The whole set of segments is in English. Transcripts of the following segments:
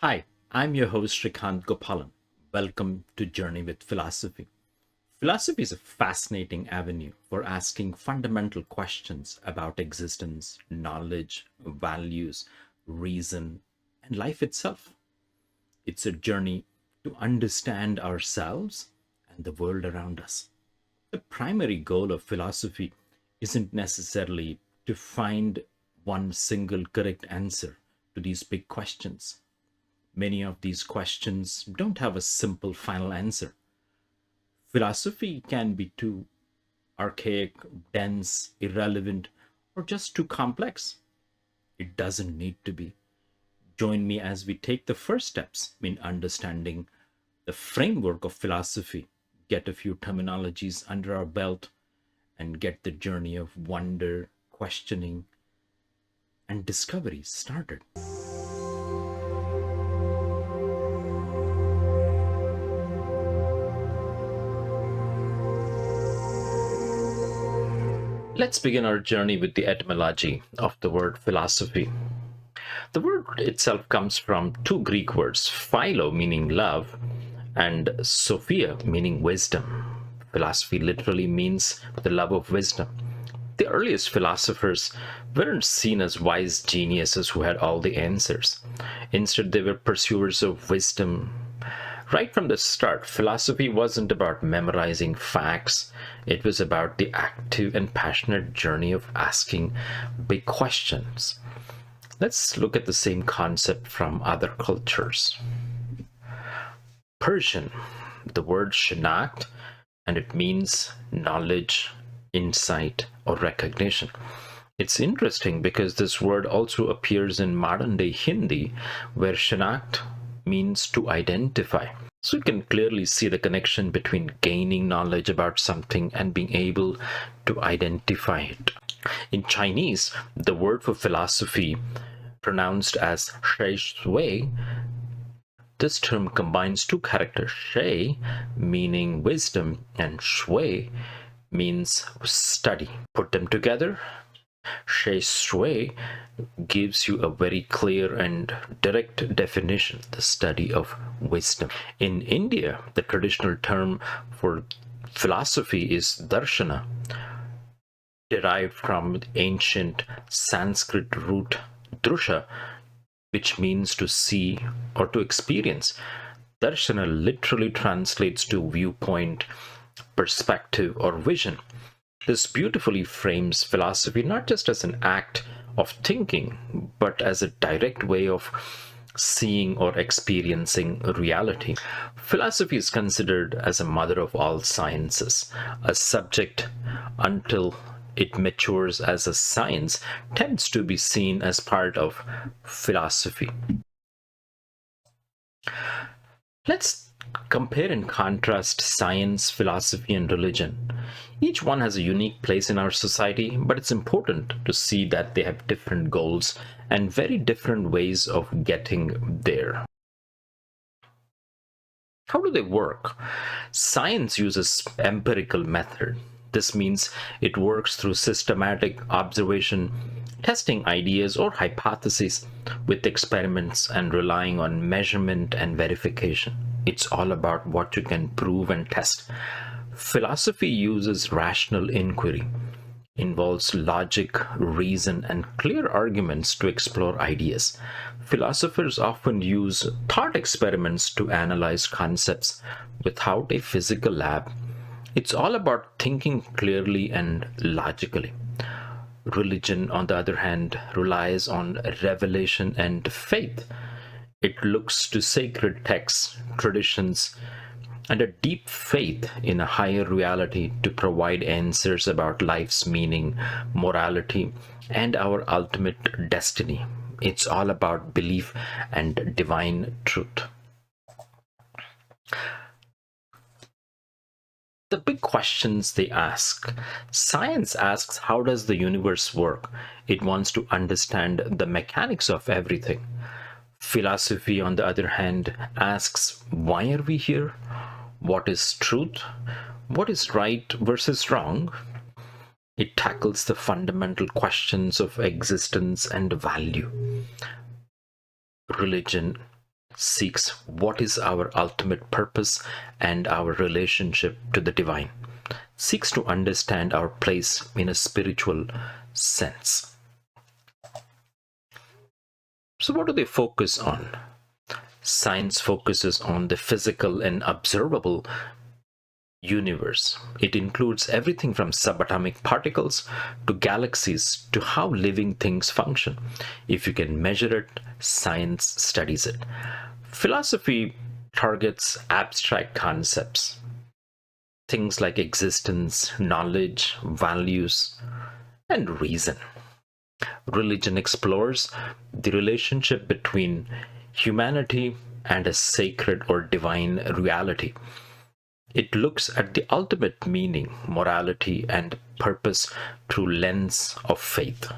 Hi, I'm your host Srikanth Gopalan. Welcome to Journey with Philosophy. Philosophy is a fascinating avenue for asking fundamental questions about existence, knowledge, values, reason, and life itself. It's a journey to understand ourselves and the world around us. The primary goal of philosophy isn't necessarily to find one single correct answer to these big questions. Many of these questions don't have a simple final answer. Philosophy can be too archaic, dense, irrelevant, or just too complex. It doesn't need to be. Join me as we take the first steps in understanding the framework of philosophy, get a few terminologies under our belt, and get the journey of wonder, questioning, and discovery started. Let's begin our journey with the etymology of the word philosophy. The word itself comes from two Greek words, philo meaning love and sophia meaning wisdom. Philosophy literally means the love of wisdom. The earliest philosophers weren't seen as wise geniuses who had all the answers. Instead, they were pursuers of wisdom. Right from the start, philosophy wasn't about memorizing facts, it was about the active and passionate journey of asking big questions. Let's look at the same concept from other cultures. Persian, the word shanakt, and it means knowledge, insight, or recognition. It's interesting because this word also appears in modern day Hindi, where shanakt means to identify. So you can clearly see the connection between gaining knowledge about something and being able to identify it. In Chinese, the word for philosophy, pronounced as shui shui, this term combines two characters, shui meaning wisdom and shui means study. Put them together, shui shui gives you a very clear and direct definition, the study of wisdom. In India, the traditional term for philosophy is darshana, derived from the ancient Sanskrit root drusha, which means to see or to experience. Darshana literally translates to viewpoint, perspective, or vision. This beautifully frames philosophy not just as an act of thinking, but as a direct way of seeing or experiencing reality. Philosophy is considered as a mother of all sciences. A subject, until it matures as a science, tends to be seen as part of philosophy. Let's compare and contrast science, philosophy, and religion. Each one has a unique place in our society, but it's important to see that they have different goals and very different ways of getting there. How do they work? Science uses empirical method. This means it works through systematic observation, testing ideas or hypotheses with experiments and relying on measurement and verification. It's all about what you can prove and test. Philosophy uses rational inquiry, involves logic, reason, and clear arguments to explore ideas. Philosophers often use thought experiments to analyze concepts without a physical lab. It's all about thinking clearly and logically. Religion, on the other hand, relies on revelation and faith. It looks to sacred texts, traditions, and a deep faith in a higher reality to provide answers about life's meaning, morality, and our ultimate destiny. It's all about belief and divine truth. The big questions they ask. Science asks, how does the universe work? It wants to understand the mechanics of everything. Philosophy, on the other hand, asks, why are we here? What is truth? What is right versus wrong? It tackles the fundamental questions of existence and value. Religion seeks what is our ultimate purpose and our relationship to the divine, seeks to understand our place in a spiritual sense. So, what do they focus on? Science focuses on the physical and observable universe. It includes everything from subatomic particles to galaxies to how living things function. If you can measure it, science studies it. Philosophy targets abstract concepts, things like existence, knowledge, values, and reason. Religion explores the relationship between humanity and a sacred or divine reality. It looks at the ultimate meaning, morality, and purpose through lens of faith.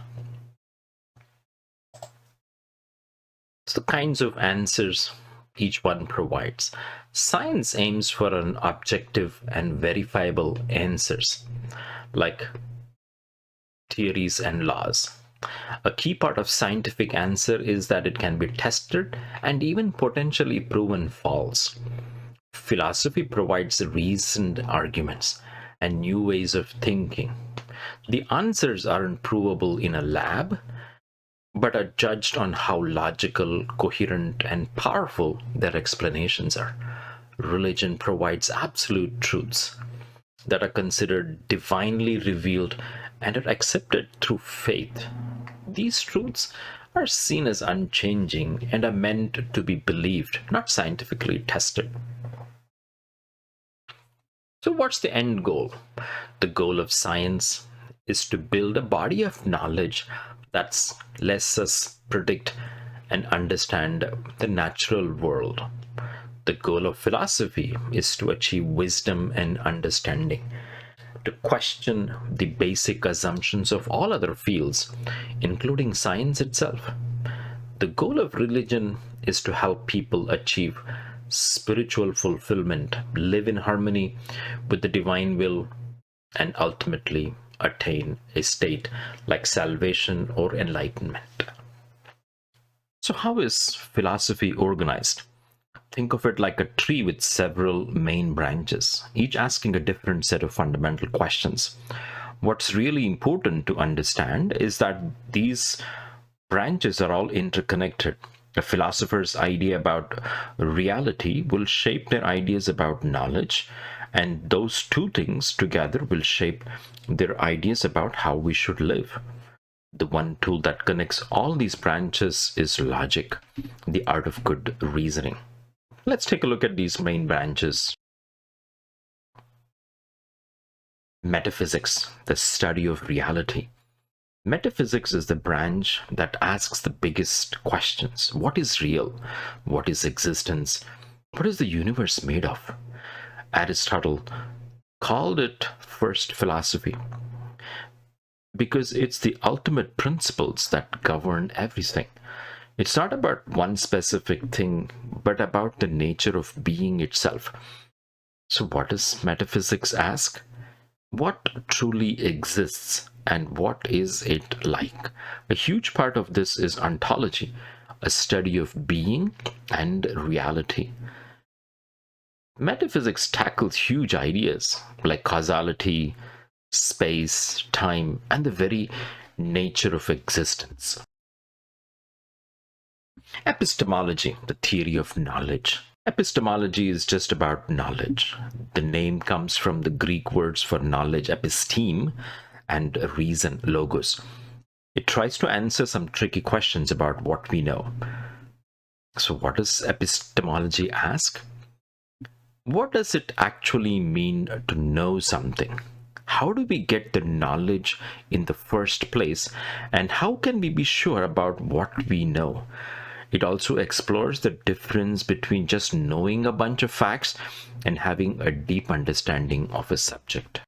So the kinds of answers each one provides. Science aims for an objective and verifiable answers, like theories and laws. A key part of scientific answer is that it can be tested and even potentially proven false. Philosophy provides reasoned arguments and new ways of thinking. The answers aren't provable in a lab, but are judged on how logical, coherent, and powerful their explanations are. Religion provides absolute truths that are considered divinely revealed and are accepted through faith. These truths are seen as unchanging and are meant to be believed, not scientifically tested. So, what's the end goal? The goal of science is to build a body of knowledge that lets us predict and understand the natural world. The goal of philosophy is to achieve wisdom and understanding, to question the basic assumptions of all other fields, including science itself. The goal of religion is to help people achieve spiritual fulfillment, live in harmony with the divine will, and ultimately attain a state like salvation or enlightenment. So, how is philosophy organized? Think of it like a tree with several main branches, each asking a different set of fundamental questions. What's really important to understand is that these branches are all interconnected. A philosopher's idea about reality will shape their ideas about knowledge, and those two things together will shape their ideas about how we should live. The one tool that connects all these branches is logic, the art of good reasoning. Let's take a look at these main branches. Metaphysics, the study of reality. Metaphysics is the branch that asks the biggest questions. What is real? What is existence? What is the universe made of? Aristotle called it first philosophy because it's the ultimate principles that govern everything. It's not about one specific thing, but about the nature of being itself. So, what does metaphysics ask? What truly exists and what is it like? A huge part of this is ontology, a study of being and reality. Metaphysics tackles huge ideas like causality, space, time, and the very nature of existence. Epistemology, the theory of knowledge. Epistemology is just about knowledge. The name comes from the Greek words for knowledge, episteme, and reason, logos. It tries to answer some tricky questions about what we know. So, what does epistemology ask? What does it actually mean to know something? How do we get the knowledge in the first place? And how can we be sure about what we know? It also explores the difference between just knowing a bunch of facts and having a deep understanding of a subject.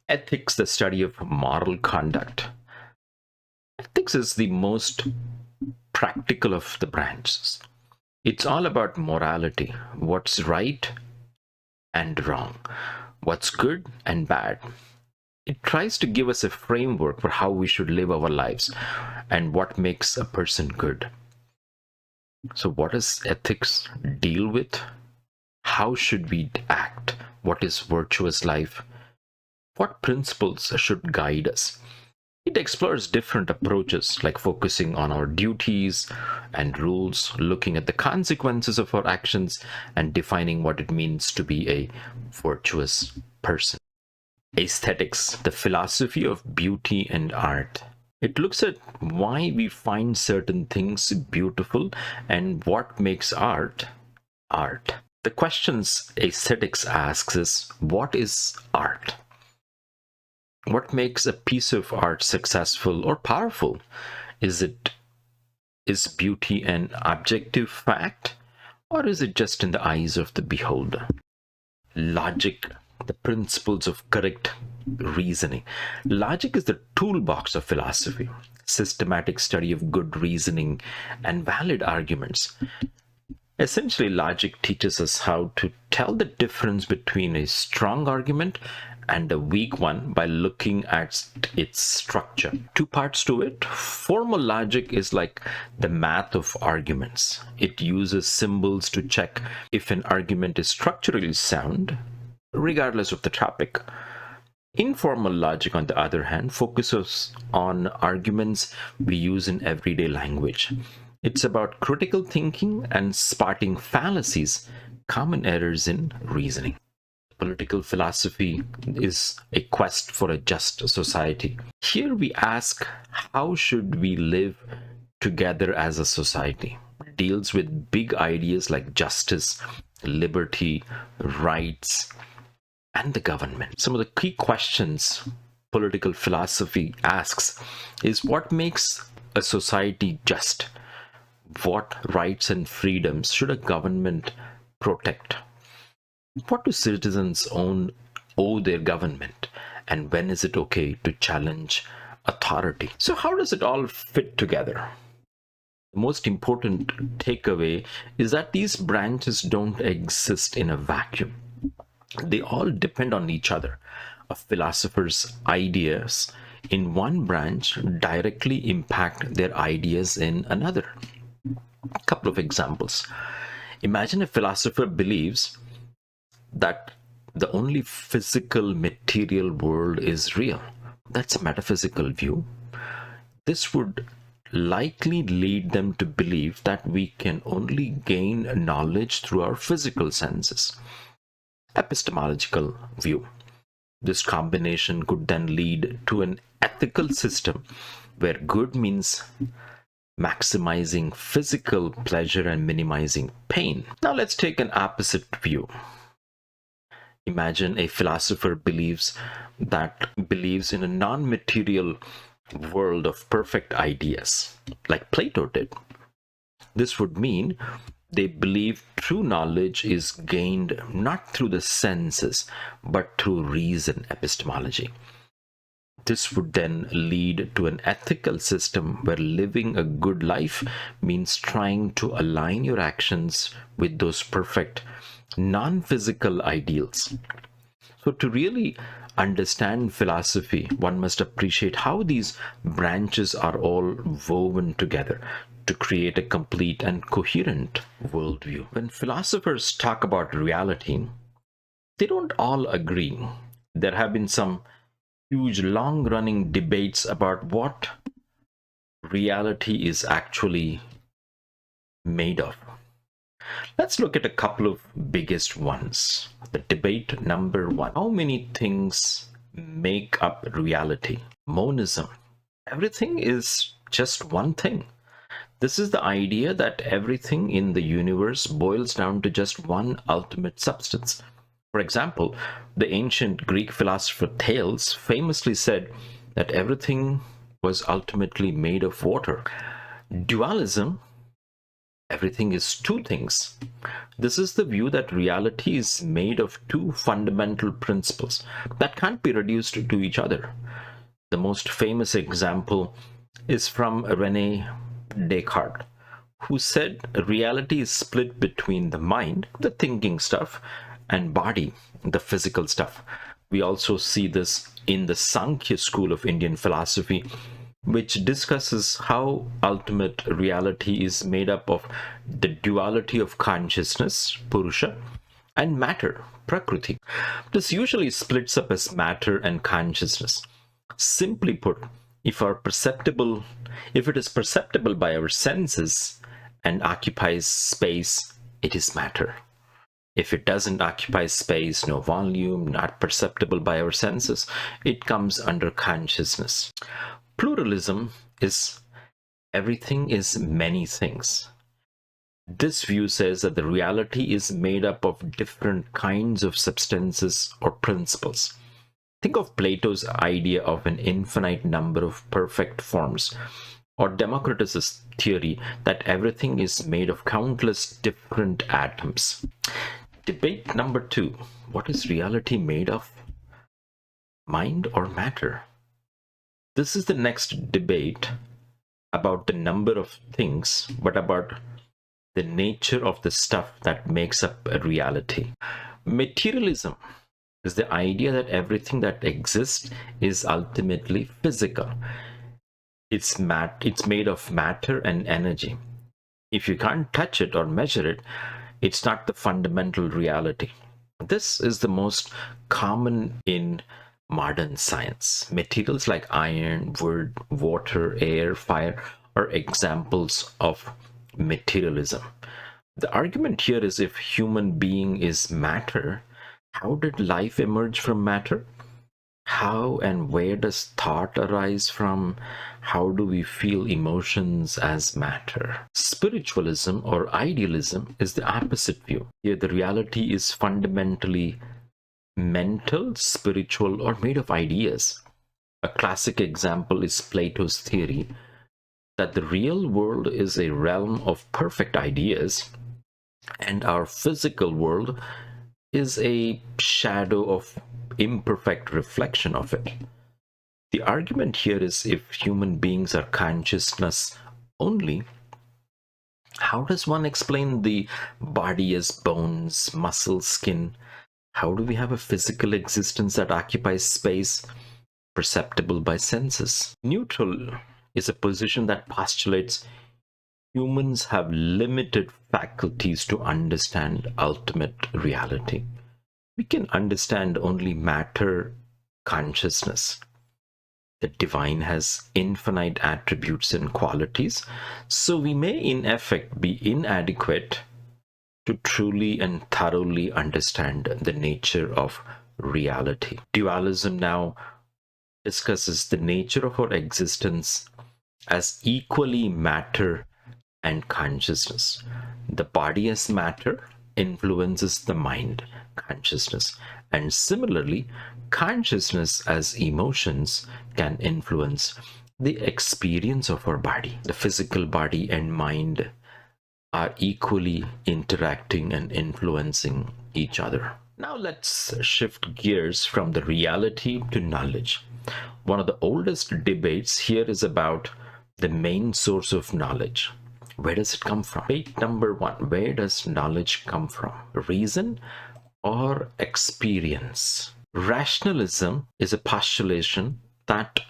Ethics, the study of moral conduct. Ethics is the most practical of the branches. It's all about morality, what's right and wrong, what's good and bad. It tries to give us a framework for how we should live our lives and what makes a person good. So, what does ethics deal with? How should we act? What is virtuous life? What principles should guide us? It explores different approaches, like focusing on our duties and rules, looking at the consequences of our actions, and defining what it means to be a virtuous person. Aesthetics, the philosophy of beauty and art. It looks at why we find certain things beautiful and what makes art art. The questions aesthetics asks is, what is art? What makes a piece of art successful or powerful? Is beauty an objective fact, or is it just in the eyes of the beholder? Logic, the principles of correct reasoning. Logic is the toolbox of philosophy, systematic study of good reasoning and valid arguments. Essentially, logic teaches us how to tell the difference between a strong argument and a weak one by looking at its structure. Two parts to it. Formal logic is like the math of arguments. It uses symbols to check if an argument is structurally sound, regardless of the topic. Informal logic, on the other hand, focuses on arguments we use in everyday language. It's about critical thinking and spotting fallacies, common errors in reasoning. Political philosophy is a quest for a just society. Here we ask, how should we live together as a society? It deals with big ideas like justice, liberty, rights, and the government. Some of the key questions political philosophy asks is, what makes a society just? What rights and freedoms should a government protect? What do citizens owe their government? And when is it okay to challenge authority? So how does it all fit together? The most important takeaway is that these branches don't exist in a vacuum. They all depend on each other. A philosopher's ideas in one branch directly impact their ideas in another. A couple of examples. Imagine a philosopher believes that the only physical material world is real. That's a metaphysical view. This would likely lead them to believe that we can only gain knowledge through our physical senses. Epistemological view. This combination could then lead to an ethical system where good means maximizing physical pleasure and minimizing pain. Now let's take an opposite view. Imagine a philosopher believes in a non-material world of perfect ideas, like Plato did. This would mean they believe true knowledge is gained not through the senses, but through reason, epistemology. This would then lead to an ethical system where living a good life means trying to align your actions with those perfect non-physical ideals. So to really understand philosophy, one must appreciate how these branches are all woven together to create a complete and coherent worldview. When philosophers talk about reality, they don't all agree. There have been some huge long-running debates about what reality is actually made of. Let's look at a couple of biggest ones. The debate number one. How many things make up reality? Monism. Everything is just one thing. This is the idea that everything in the universe boils down to just one ultimate substance. For example, the ancient Greek philosopher Thales famously said that everything was ultimately made of water. Dualism, everything is two things. This is the view that reality is made of two fundamental principles that can't be reduced to each other. The most famous example is from Rene Descartes, who said reality is split between the mind, the thinking stuff, and body, the physical stuff. We also see this in the Sankhya school of Indian philosophy, which discusses how ultimate reality is made up of the duality of consciousness, Purusha, and matter, Prakriti. This usually splits up as matter and consciousness. Simply put, if it is perceptible by our senses and occupies space, it is matter. If it doesn't occupy space, no volume, not perceptible by our senses, it comes under consciousness. Pluralism is everything is many things. This view says that the reality is made up of different kinds of substances or principles. Think of Plato's idea of an infinite number of perfect forms, or Democritus's theory that everything is made of countless different atoms. Debate number 2. What is reality made of? Mind or matter? This is the next debate about the number of things, but about the nature of the stuff that makes up a reality. Materialism is the idea that everything that exists is ultimately physical. It's made of matter and energy. If you can't touch it or measure it, it's not the fundamental reality. This is the most common in modern science. Materials like iron, wood, water, air, fire are examples of materialism. The argument here is, if human being is matter, how did life emerge from matter? How and where does thought arise from? How do we feel emotions as matter? Spiritualism or idealism is the opposite view. Here the reality is fundamentally mental, spiritual, or made of ideas. A classic example is Plato's theory that the real world is a realm of perfect ideas, and our physical world is a shadow of imperfect reflection of it. The argument here is, if human beings are consciousness only, how does one explain the body as bones, muscle, skin? How do we have a physical existence that occupies space, perceptible by senses? Neutral is a position that postulates humans have limited faculties to understand ultimate reality. We can understand only matter, consciousness. The divine has infinite attributes and qualities, so we may in effect be inadequate to truly and thoroughly understand the nature of reality. Dualism now discusses the nature of our existence as equally matter and consciousness. The body as matter influences the mind, consciousness, and similarly, consciousness as emotions can influence the experience of our body. The physical body and mind are equally interacting and influencing each other. Now let's shift gears from the reality to knowledge. One of the oldest debates here is about the main source of knowledge. Where does it come from? Debate number 1. Where does knowledge come from? Reason or experience? Rationalism is a postulation that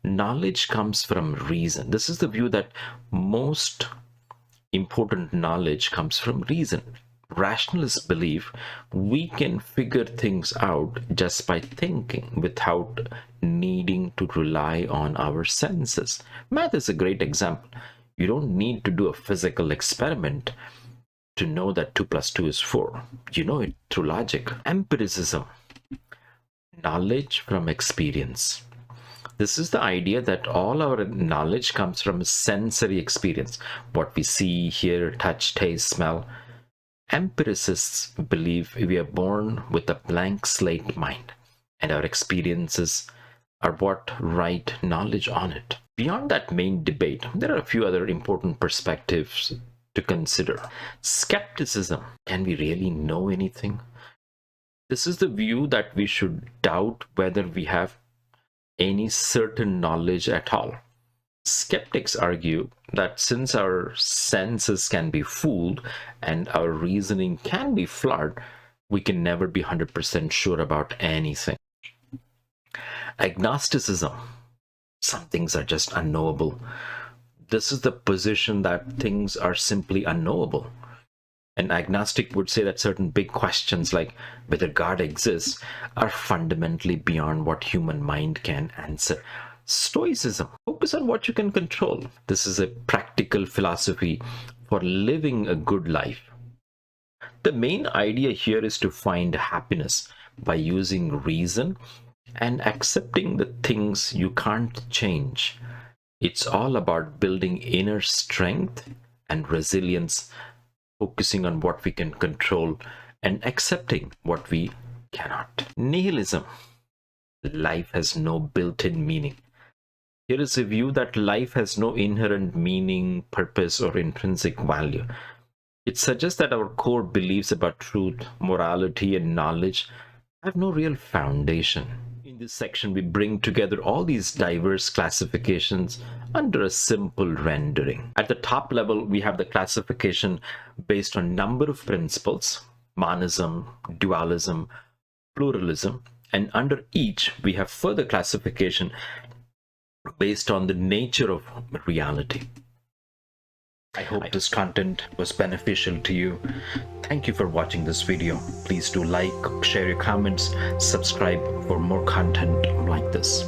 knowledge comes from reason. This is the view that most important knowledge comes from reason. Rationalists believe we can figure things out just by thinking without needing to rely on our senses. Math is a great example. You don't need to do a physical experiment to know that 2 plus 2 is 4. You know it through logic. Empiricism, knowledge from experience. This is the idea that all our knowledge comes from sensory experience. What we see, hear, touch, taste, smell. Empiricists believe we are born with a blank slate mind, and our experiences are what write knowledge on it. Beyond that main debate, there are a few other important perspectives to consider. Skepticism. Can we really know anything? This is the view that we should doubt whether we have any certain knowledge at all. Skeptics argue that since our senses can be fooled and our reasoning can be flawed, we can never be 100% sure about anything. Agnosticism Some things are just unknowable. This is the position that things are simply unknowable. An agnostic would say that certain big questions like whether God exists are fundamentally beyond what human mind can answer. Stoicism, focus on what you can control. This is a practical philosophy for living a good life. The main idea here is to find happiness by using reason and accepting the things you can't change. It's all about building inner strength and resilience, focusing on what we can control and accepting what we cannot. Nihilism. Life has no built-in meaning. Here is a view that life has no inherent meaning, purpose, or intrinsic value. It suggests that our core beliefs about truth, morality, and knowledge have no real foundation. In this section, we bring together all these diverse classifications under a simple rendering. At the top level, we have the classification based on number of principles: monism, dualism, pluralism, and under each, we have further classification based on the nature of reality. I hope this content was beneficial to you. Thank you for watching this video. Please do like, share your comments, subscribe for more content like this.